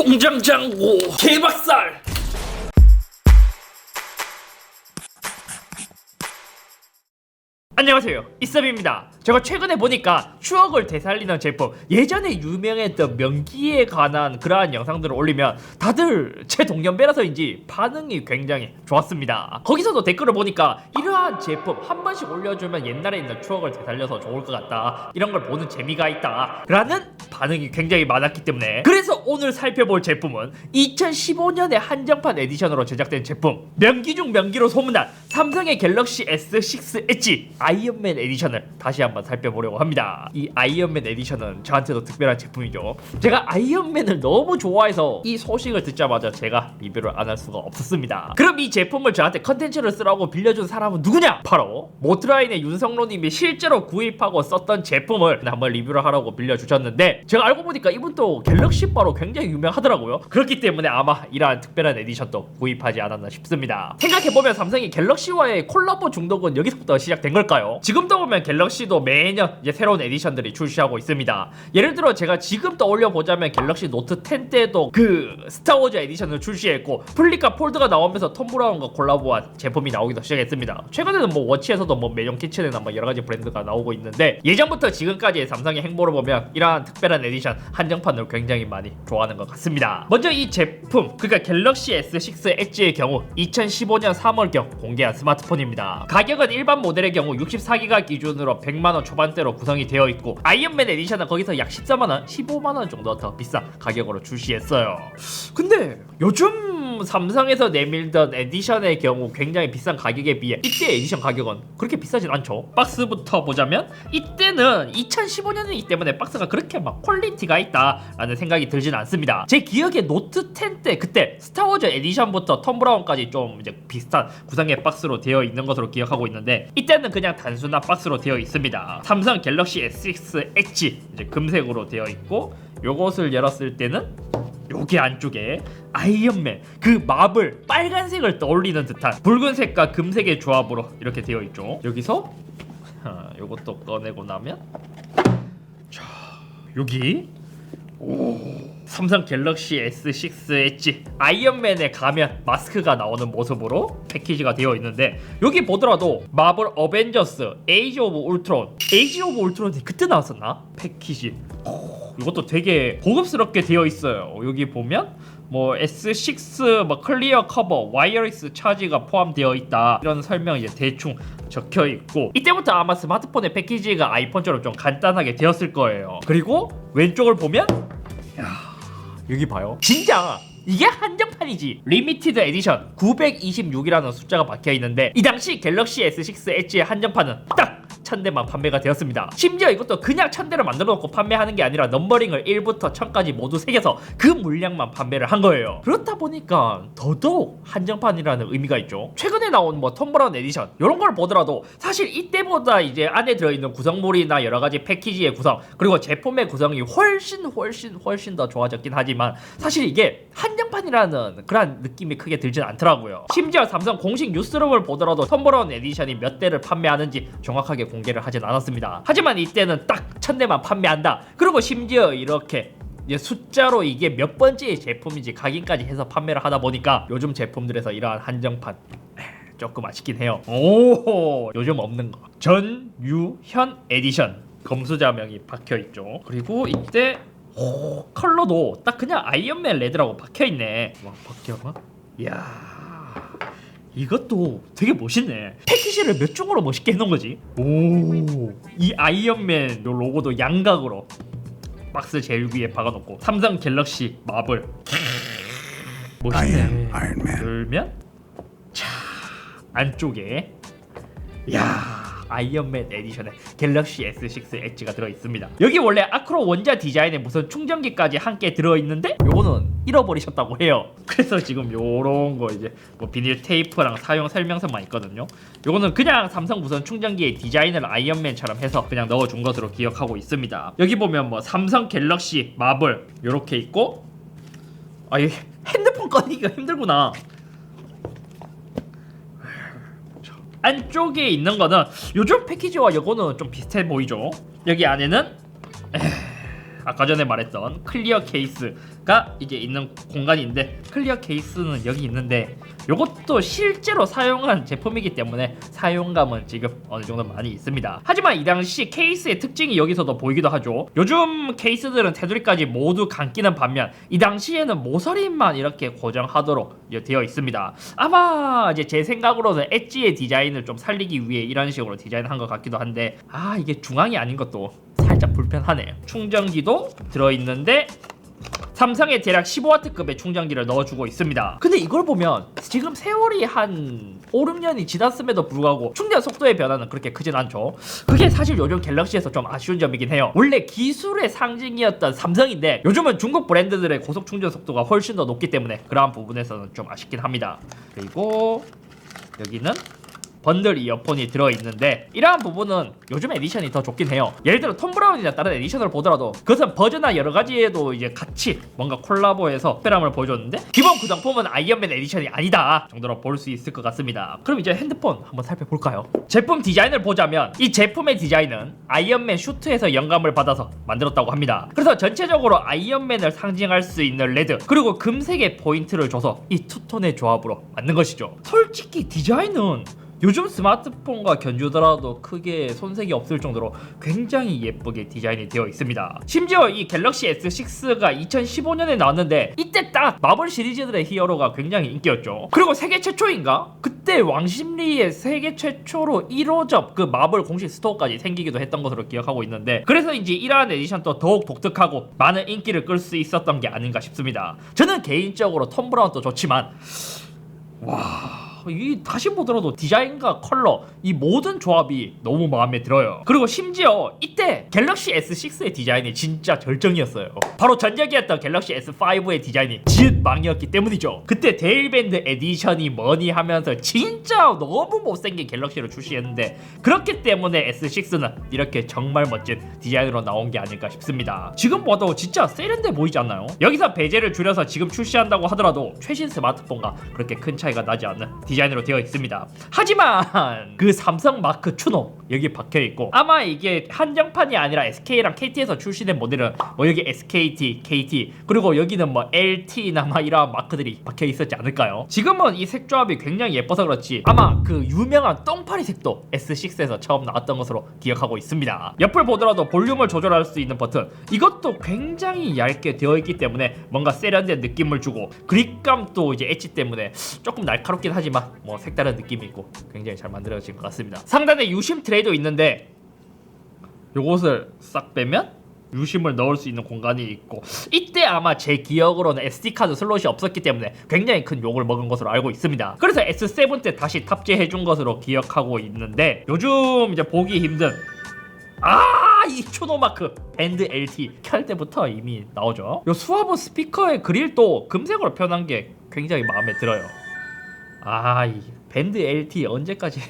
통장 잔고 개박살. 안녕하세요, 이썸입니다. 제가 최근에 보니까 추억을 되살리는 제품, 예전에 유명했던 명기에 관한 그러한 영상들을 올리면 다들 제 동년배라서인지 반응이 굉장히 좋았습니다. 거기서도 댓글을 보니까 이러한 제품 한 번씩 올려주면 옛날에 있는 추억을 되살려서 좋을 것 같다, 이런 걸 보는 재미가 있다 라는 반응이 굉장히 많았기 때문에, 그래서 오늘 살펴볼 제품은 2015년에 한정판 에디션으로 제작된 제품, 명기 중 명기로 소문난 삼성의 갤럭시 S6 엣지 아이언맨 에디션을 다시 한번 살펴보려고 합니다. 이 아이언맨 에디션은 저한테도 특별한 제품이죠. 제가 아이언맨을 너무 좋아해서 이 소식을 듣자마자 제가 리뷰를 안 할 수가 없었습니다. 그럼 이 제품을 저한테 컨텐츠를 쓰라고 빌려준 사람은 누구냐? 바로 모트라인의 윤성로님이 실제로 구입하고 썼던 제품을 한번 리뷰를 하라고 빌려주셨는데, 제가 알고 보니까 이분도 갤럭시 바로 굉장히 유명하더라고요. 그렇기 때문에 아마 이러한 특별한 에디션도 구입하지 않았나 싶습니다. 생각해보면 삼성이 갤럭시와의 콜라보 중독은 여기서부터 시작된 걸까요? 지금도 보면 갤럭시도 매년 이제 새로운 에디션들이 출시하고 있습니다. 예를 들어 제가 지금 떠올려 보자면 갤럭시 노트 10 때도 그 스타워즈 에디션을 출시했고, 플립과 폴드가 나오면서 톰 브라운과 콜라보한 제품이 나오기도 시작했습니다. 최근에는 뭐 워치에서도 뭐 매년 키친이나 뭐 여러 가지 브랜드가 나오고 있는데, 예전부터 지금까지의 삼성의 행보를 보면 이러한 특별한 에디션 한정판을 굉장히 많이 좋아하는 것 같습니다. 먼저 이 제품, 그러니까 갤럭시 S6 엣지의 경우 2015년 3월경 공개한 스마트폰입니다. 가격은 일반 모델의 경우 64기가 기준으로 100만원 초반대로 구성이 되어 있고, 아이언맨 에디션은 거기서 약 14만원, 15만원 정도 더 비싼 가격으로 출시했어요. 근데 요즘 삼성에서 내밀던 에디션의 경우 굉장히 비싼 가격에 비해 이때 에디션 가격은 그렇게 비싸진 않죠. 박스부터 보자면 이때는 2015년이기 때문에 박스가 그렇게 막 퀄리티가 있다라는 생각이 들진 않습니다. 제 기억에 노트 10 때 그때 스타워즈 에디션부터 톰 브라운까지 좀 이제 비슷한 구성의 박스로 되어 있는 것으로 기억하고 있는데, 이때는 그냥 단순한 박스로 되어 있습니다. 삼성 갤럭시 S6 엣지 이제 금색으로 되어 있고, 요것을 열었을 때는 여기 안쪽에 아이언맨 그 마블 빨간색을 떠올리는 듯한 붉은색과 금색의 조합으로 이렇게 되어 있죠. 여기서 요것도 꺼내고 나면 자, 여기 삼성 갤럭시 S6 엣지 아이언맨의 가면 마스크가 나오는 모습으로 패키지가 되어 있는데, 여기 보더라도 마블 어벤져스 에이지 오브 울트론이 그때 나왔었나? 패키지 이것도 되게 고급스럽게 되어 있어요. 여기 보면 뭐 S6 뭐 클리어 커버 와이어리스 차지가 포함되어 있다, 이런 설명이 이제 대충 적혀 있고, 이때부터 아마 스마트폰의 패키지가 아이폰처럼 좀 간단하게 되었을 거예요. 그리고 왼쪽을 보면 여기 봐요, 진짜 이게 한정판이지. 리미티드 에디션 926이라는 숫자가 박혀 있는데, 이 당시 갤럭시 S6 엣지의 한정판은 딱 1000대만 판매가 되었습니다. 심지어 이것도 그냥 1000대를 만들어 놓고 판매하는 게 아니라 넘버링을 1부터 1000까지 모두 새겨서 그 물량만 판매를 한 거예요. 그렇다 보니까 더더욱 한정판이라는 의미가 있죠. 최근에 나온 뭐 톰 브라운 에디션 이런 걸 보더라도 사실 이때보다 이제 안에 들어있는 구성물이나 여러 가지 패키지의 구성, 그리고 제품의 구성이 훨씬 더 좋아졌긴 하지만, 사실 이게 한정판이라는 그런 느낌이 크게 들진 않더라고요. 심지어 삼성 공식 뉴스룸을 보더라도 톰 브라운 에디션이 몇 대를 판매하는지 정확하게 공개를 하진 않았습니다. 하지만 이때는 딱 1000대만 판매한다, 그리고 심지어 이렇게 숫자로 이게 몇 번째의 제품인지 각인까지 해서 판매를 하다 보니까 요즘 제품들에서 이러한 한정판 조금 아쉽긴 해요. 오, 요즘 없는 거 전유현 에디션 검수자명이 박혀있죠. 그리고 이때 컬러도 딱 그냥 아이언맨 레드라고 박혀있네. 와, 박혀봐. 이야, 이것도 되게 멋있네. 패키지를 몇 종으로 멋있게 해놓은 거지. 오, 이 아이언맨 요 로고도 양각으로 박스 제일 위에 박아놓고, 삼성 갤럭시 마블 멋있네. 열면 자, 안쪽에 야, 아이언맨 에디션에 갤럭시 S6 엣지가 들어있습니다. 여기 원래 아크로 원자 디자인에 무슨 충전기까지 함께 들어있는데 요거는 잃어버리셨다고 해요. 그래서 지금 요런 거 이제 뭐 비닐 테이프랑 사용 설명서만 있거든요. 요거는 그냥 삼성 무선 충전기의 디자인을 아이언맨처럼 해서 그냥 넣어준 것으로 기억하고 있습니다. 여기 보면 뭐 삼성 갤럭시 마블 요렇게 있고, 아, 이 핸드폰 꺼내기가 힘들구나. 안쪽에 있는 거는 요즘 패키지와 이거는 좀 비슷해 보이죠. 여기 안에는 아까 전에 말했던 클리어 케이스가 이제 있는 공간인데, 클리어 케이스는 여기 있는데 요것도 실제로 사용한 제품이기 때문에 사용감은 지금 어느 정도 많이 있습니다. 하지만 이 당시 케이스의 특징이 여기서도 보이기도 하죠. 요즘 케이스들은 테두리까지 모두 감기는 반면 이 당시에는 모서리만 이렇게 고정하도록 되어 있습니다. 아마 이제 제 생각으로는 엣지의 디자인을 좀 살리기 위해 이런 식으로 디자인한 것 같기도 한데, 이게 중앙이 아닌 것도 살짝 불편하네요. 충전기도 들어있는데 삼성의 대략 15W급의 충전기를 넣어주고 있습니다. 근데 이걸 보면 지금 세월이 한 5, 6년이 지났음에도 불구하고 충전 속도의 변화는 그렇게 크진 않죠. 그게 사실 요즘 갤럭시에서 좀 아쉬운 점이긴 해요. 원래 기술의 상징이었던 삼성인데 요즘은 중국 브랜드들의 고속 충전 속도가 훨씬 더 높기 때문에 그러한 부분에서는 좀 아쉽긴 합니다. 그리고 여기는 번들 이어폰이 들어있는데, 이러한 부분은 요즘 에디션이 더 좋긴 해요. 예를 들어 톰 브라운이나 다른 에디션을 보더라도 그것은 버전이나 여러가지에도 이제 같이 뭔가 콜라보해서 특별함을 보여줬는데, 기본 구성품은 아이언맨 에디션이 아니다 정도로 볼 수 있을 것 같습니다. 그럼 이제 핸드폰 한번 살펴볼까요? 제품 디자인을 보자면 이 제품의 디자인은 아이언맨 슈트에서 영감을 받아서 만들었다고 합니다. 그래서 전체적으로 아이언맨을 상징할 수 있는 레드 그리고 금색의 포인트를 줘서 이 투톤의 조합으로 만든 것이죠. 솔직히 디자인은 요즘 스마트폰과 견주더라도 크게 손색이 없을 정도로 굉장히 예쁘게 디자인이 되어 있습니다. 심지어 이 갤럭시 S6가 2015년에 나왔는데 이때 딱 마블 시리즈들의 히어로가 굉장히 인기였죠. 그리고 세계 최초인가? 그때 왕십리에 세계 최초로 1호점 그 마블 공식 스토어까지 생기기도 했던 것으로 기억하고 있는데, 그래서인지 이러한 에디션도 더욱 독특하고 많은 인기를 끌 수 있었던 게 아닌가 싶습니다. 저는 개인적으로 톰 브라운도 좋지만 이 다시 보더라도 디자인과 컬러 이 모든 조합이 너무 마음에 들어요. 그리고 심지어 이때 갤럭시 S6의 디자인이 진짜 절정이었어요. 바로 전작이었던 갤럭시 S5의 디자인이 지읒망이었기 때문이죠. 그때 데일밴드 에디션이 뭐니 하면서 진짜 너무 못생긴 갤럭시를 출시했는데, 그렇기 때문에 S6는 이렇게 정말 멋진 디자인으로 나온 게 아닐까 싶습니다. 지금 봐도 진짜 세련돼 보이지 않나요? 여기서 베젤을 줄여서 지금 출시한다고 하더라도 최신 스마트폰과 그렇게 큰 차이가 나지 않는 디자인으로 되어 있습니다. 하지만 그 삼성 마크 추노 여기 박혀있고, 아마 이게 한정판이 아니라 SK랑 KT에서 출시된 모델은 뭐 여기 SKT, KT 그리고 여기는 뭐 LT나 막 이런 마크들이 박혀있었지 않을까요? 지금은 이 색조합이 굉장히 예뻐서 그렇지 아마 그 유명한 똥파리 색도 S6에서 처음 나왔던 것으로 기억하고 있습니다. 옆을 보더라도 볼륨을 조절할 수 있는 버튼, 이것도 굉장히 얇게 되어 있기 때문에 뭔가 세련된 느낌을 주고, 그립감도 이제 엣지 때문에 조금 날카롭긴 하지만 뭐 색다른 느낌이 있고 굉장히 잘 만들어진 것 같습니다. 상단에 유심 트레이도 있는데 요것을 싹 빼면 유심을 넣을 수 있는 공간이 있고, 이때 아마 제 기억으로는 SD카드 슬롯이 없었기 때문에 굉장히 큰 욕을 먹은 것으로 알고 있습니다. 그래서 S7 때 다시 탑재해준 것으로 기억하고 있는데, 요즘 이제 보기 힘든 이 추노마크 밴드 LT 켤 때부터 이미 나오죠. 요 수화보 스피커의 그릴도 금색으로 표현한 게 굉장히 마음에 들어요. 이 밴드 LT 언제까지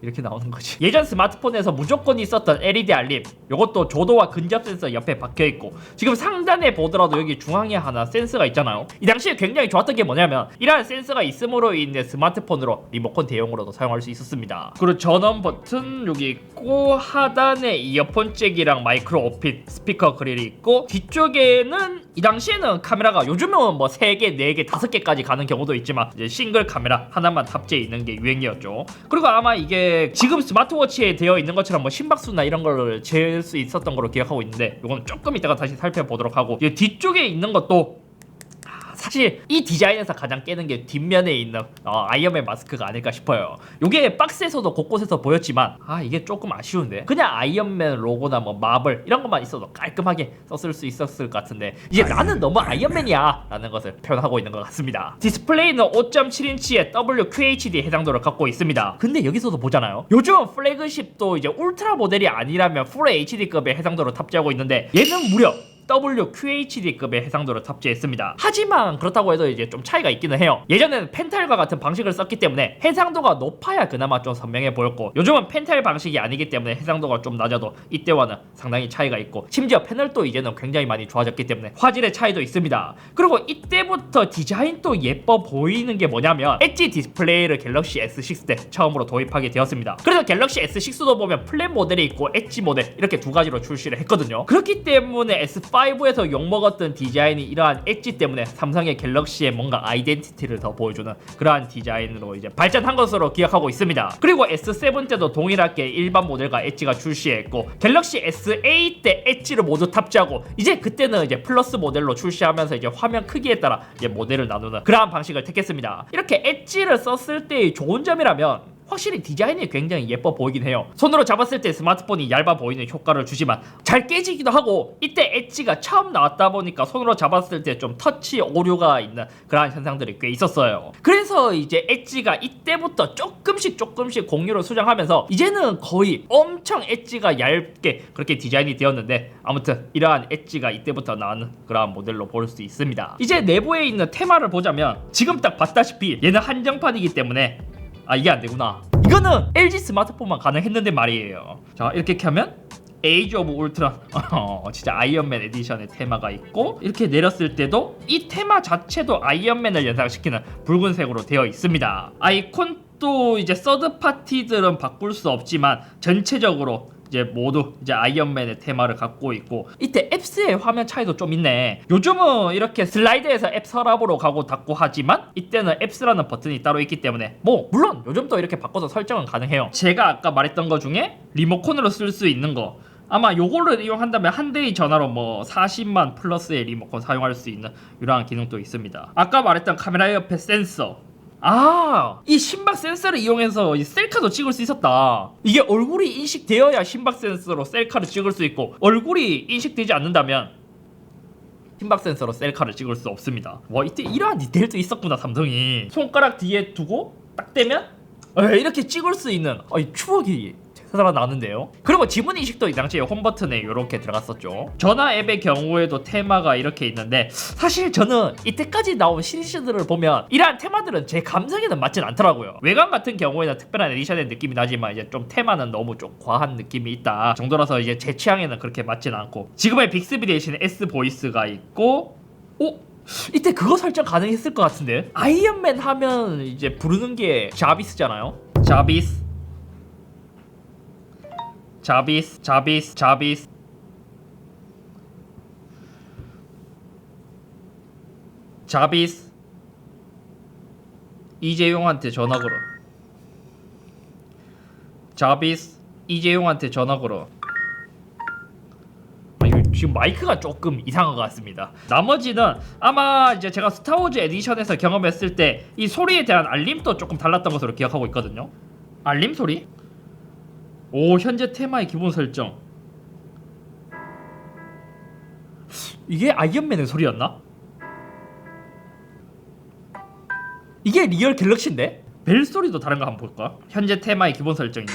이렇게 나오는 거지? 예전 스마트폰에서 무조건 있었던 LED 알림, 요것도 조도와 근접 센서 옆에 박혀있고, 지금 상단에 보더라도 여기 중앙에 하나 센서가 있잖아요. 이 당시에 굉장히 좋았던 게 뭐냐면 이러한 센서가 있음으로 인해 스마트폰으로 리모컨 대용으로도 사용할 수 있었습니다. 그리고 전원 버튼 여기 있고, 하단에 이어폰 잭이랑 마이크로 오핏 스피커 그릴이 있고, 뒤쪽에는 이 당시에는 카메라가 요즘은 뭐 3개, 4개, 5개까지 가는 경우도 있지만 이제 싱글 카메라 하나만 탑재해 있는 게 유행이었죠. 그리고 아마 이게 지금 스마트워치에 되어 있는 것처럼 뭐 심박수나 이런 걸 잴 수 있었던 걸로 기억하고 있는데, 이건 조금 이따가 다시 살펴보도록 하고, 뒤쪽에 있는 것도 사실 이 디자인에서 가장 깨는 게 뒷면에 있는 아이언맨 마스크가 아닐까 싶어요. 이게 박스에서도 곳곳에서 보였지만 이게 조금 아쉬운데, 그냥 아이언맨 로고나 뭐 마블 이런 것만 있어도 깔끔하게 썼을 수 있었을 것 같은데, 이제 나는 너무 아이언맨이야 라는 것을 표현하고 있는 것 같습니다. 디스플레이는 5.7인치의 WQHD 해상도를 갖고 있습니다. 근데 여기서도 보잖아요, 요즘 플래그십도 이제 울트라 모델이 아니라면 풀 HD급의 해상도를 탑재하고 있는데 얘는 무려 WQHD급의 해상도를 탑재했습니다. 하지만 그렇다고 해도 이제 좀 차이가 있기는 해요. 예전에는 펜탈과 같은 방식을 썼기 때문에 해상도가 높아야 그나마 좀 선명해 보였고, 요즘은 펜탈 방식이 아니기 때문에 해상도가 좀 낮아도 이때와는 상당히 차이가 있고, 심지어 패널도 이제는 굉장히 많이 좋아졌기 때문에 화질의 차이도 있습니다. 그리고 이때부터 디자인도 예뻐 보이는 게 뭐냐면 엣지 디스플레이를 갤럭시 S6 때 처음으로 도입하게 되었습니다. 그래서 갤럭시 S6도 보면 플랫 모델이 있고 엣지 모델 이렇게 두 가지로 출시를 했거든요. 그렇기 때문에 S5에서 욕먹었던 디자인이 이러한 엣지 때문에 삼성의 갤럭시의 뭔가 아이덴티티를 더 보여주는 그러한 디자인으로 이제 발전한 것으로 기억하고 있습니다. 그리고 S7 때도 동일하게 일반 모델과 엣지가 출시했고, 갤럭시 S8 때 엣지를 모두 탑재하고, 이제 그때는 이제 플러스 모델로 출시하면서 이제 화면 크기에 따라 이제 모델을 나누는 그러한 방식을 택했습니다. 이렇게 엣지를 썼을 때의 좋은 점이라면 확실히 디자인이 굉장히 예뻐 보이긴 해요. 손으로 잡았을 때 스마트폰이 얇아 보이는 효과를 주지만 잘 깨지기도 하고, 이때 엣지가 처음 나왔다 보니까 손으로 잡았을 때 좀 터치 오류가 있는 그러한 현상들이 꽤 있었어요. 그래서 이제 엣지가 이때부터 조금씩 공유를 수정하면서 이제는 거의 엄청 엣지가 얇게 그렇게 디자인이 되었는데, 아무튼 이러한 엣지가 이때부터 나오는 그러한 모델로 볼 수 있습니다. 이제 내부에 있는 테마를 보자면 지금 딱 봤다시피 얘는 한정판이기 때문에 이게 안되구나. 이거는 LG 스마트폰만 가능했는데 말이에요. 자, 이렇게 켜면 에이지 오브 울트론 진짜 아이언맨 에디션의 테마가 있고, 이렇게 내렸을 때도 이 테마 자체도 아이언맨을 연상시키는 붉은색으로 되어 있습니다. 아이콘도 이제 서드 파티들은 바꿀 수 없지만 전체적으로 이제 모두 이제 아이언맨의 테마를 갖고 있고, 이때 앱스의 화면 차이도 좀 있네. 요즘은 이렇게 슬라이드에서 앱 서랍으로 가고 닫고 하지만 이때는 앱스라는 버튼이 따로 있기 때문에 뭐 물론 요즘도 이렇게 바꿔서 설정은 가능해요. 제가 아까 말했던 거 중에 리모컨으로 쓸 수 있는 거, 아마 요거를 이용한다면 한 대의 전화로 뭐 40만 플러스의 리모컨 사용할 수 있는 이러한 기능도 있습니다. 아까 말했던 카메라 옆에 센서, 이 심박 센서를 이용해서 이 셀카도 찍을 수 있었다. 이게 얼굴이 인식되어야 심박 센서로 셀카를 찍을 수 있고, 얼굴이 인식되지 않는다면 심박 센서로 셀카를 찍을 수 없습니다. 와, 이때 이러한 디테일도 있었구나 삼성이. 손가락 뒤에 두고 딱 대면 이렇게 찍을 수 있는 추억이 살아나는데요. 그리고 지문 인식도 이 당시에 홈 버튼에 이렇게 들어갔었죠. 전화 앱의 경우에도 테마가 이렇게 있는데, 사실 저는 이때까지 나온 시리즈들을 보면 이러한 테마들은 제 감성에는 맞진 않더라고요. 외관 같은 경우에는 특별한 에디션의 느낌이 나지만 이제 좀 테마는 너무 좀 과한 느낌이 있다 정도라서 이제 제 취향에는 그렇게 맞진 않고, 지금의 빅스비 대신 S 보이스가 있고, 이때 그거 설정 가능했을 것 같은데. 아이언맨 하면 이제 부르는 게 자비스잖아요. 자비스 이재용한테 전화 걸어. 자비스 이재용한테 전화 걸어. 지금 마이크가 조금 이상한 것 같습니다. 나머지는 아마 이제 제가 스타워즈 에디션에서 경험했을 때 이 소리에 대한 알림도 조금 달랐던 것으로 기억하고 있거든요. 알림 소리? 현재 테마의 기본 설정. 이게 아이언맨의 소리였나? 이게 리얼 갤럭시인데? 벨 소리도 다른 거 한번 볼까? 현재 테마의 기본 설정인데.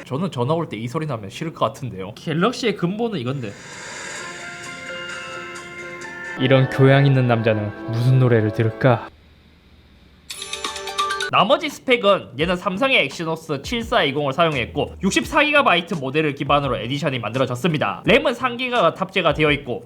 저는 전화 올 때 이 소리 나면 싫을 것 같은데요. 갤럭시의 근본은 이건데. 이런 교양 있는 남자는 무슨 노래를 들을까? 나머지 스펙은 얘는 삼성의 엑시노스 7420을 사용했고 64GB 모델을 기반으로 에디션이 만들어졌습니다. 램은 3GB가 탑재가 되어 있고,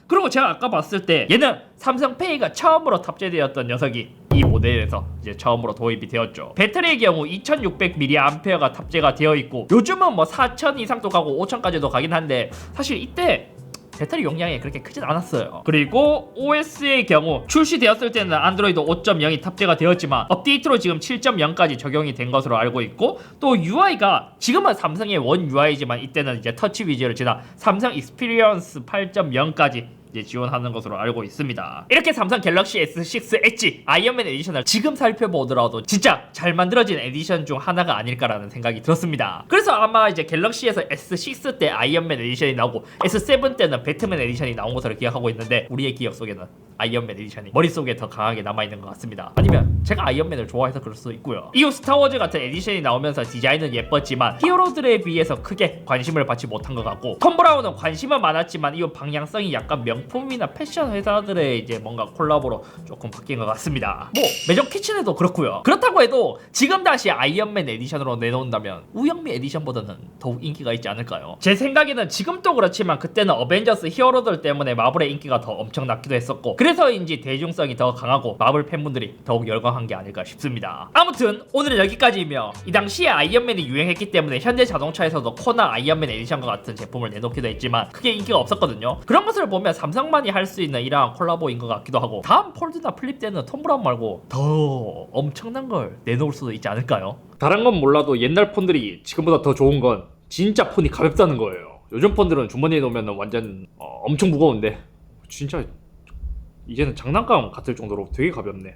그리고 제가 아까 봤을 때 얘는 삼성페이가 처음으로 탑재되었던 녀석이 이 모델에서 이제 처음으로 도입이 되었죠. 배터리의 경우 2600mAh가 탑재가 되어 있고, 요즘은 뭐 4000 이상도 가고 5000까지도 가긴 한데 사실 이때 배터리 용량이 그렇게 크진 않았어요. 그리고 OS의 경우 출시되었을 때는 안드로이드 5.0이 탑재가 되었지만 업데이트로 지금 7.0까지 적용이 된 것으로 알고 있고, 또 UI가 지금은 삼성의 원 UI지만 이때는 이제 터치 위주를 지나 삼성 익스피리언스 8.0까지 이제 지원하는 것으로 알고 있습니다. 이렇게 삼성 갤럭시 S6 엣지 아이언맨 에디션을 지금 살펴보더라도 진짜 잘 만들어진 에디션 중 하나가 아닐까라는 생각이 들었습니다. 그래서 아마 이제 갤럭시에서 S6 때 아이언맨 에디션이 나오고 S7 때는 배트맨 에디션이 나온 것으로 기억하고 있는데, 우리의 기억 속에는 아이언맨 에디션이 머릿속에 더 강하게 남아있는 것 같습니다. 아니면 제가 아이언맨을 좋아해서 그럴 수도 있고요. 이후 스타워즈 같은 에디션이 나오면서 디자인은 예뻤지만 히어로들에 비해서 크게 관심을 받지 못한 것 같고, 톰 브라운은 관심은 많았지만 이후 방향성이 약간 명품이나 패션 회사들의 이제 뭔가 콜라보로 조금 바뀐 것 같습니다. 뭐 매적 키친에도 그렇고요. 그렇다고 해도 지금 다시 아이언맨 에디션으로 내놓는다면 우영미 에디션보다는 더욱 인기가 있지 않을까요? 제 생각에는 지금도 그렇지만 그때는 어벤져스 히어로들 때문에 마블의 인기가 더 엄청났기도 했었고, 그래서인지 대중성이 더 강하고 마블 팬분들이 더욱 열광한 게 아닐까 싶습니다. 아무튼 오늘은 여기까지이며, 이 당시에 아이언맨이 유행했기 때문에 현대 자동차에서도 코나 아이언맨 에디션과 같은 제품을 내놓기도 했지만 크게 인기가 없었거든요. 그런 것을 보면 삼성만이 할 수 있는 이러한 콜라보인 것 같기도 하고, 다음 폴드나 플립 때는 톰 브라운 말고 더 엄청난 걸 내놓을 수도 있지 않을까요? 다른 건 몰라도 옛날 폰들이 지금보다 더 좋은 건 진짜 폰이 가볍다는 거예요. 요즘 폰들은 주머니에 놓으면 완전 엄청 무거운데 진짜 이제는 장난감 같을 정도로 되게 가볍네.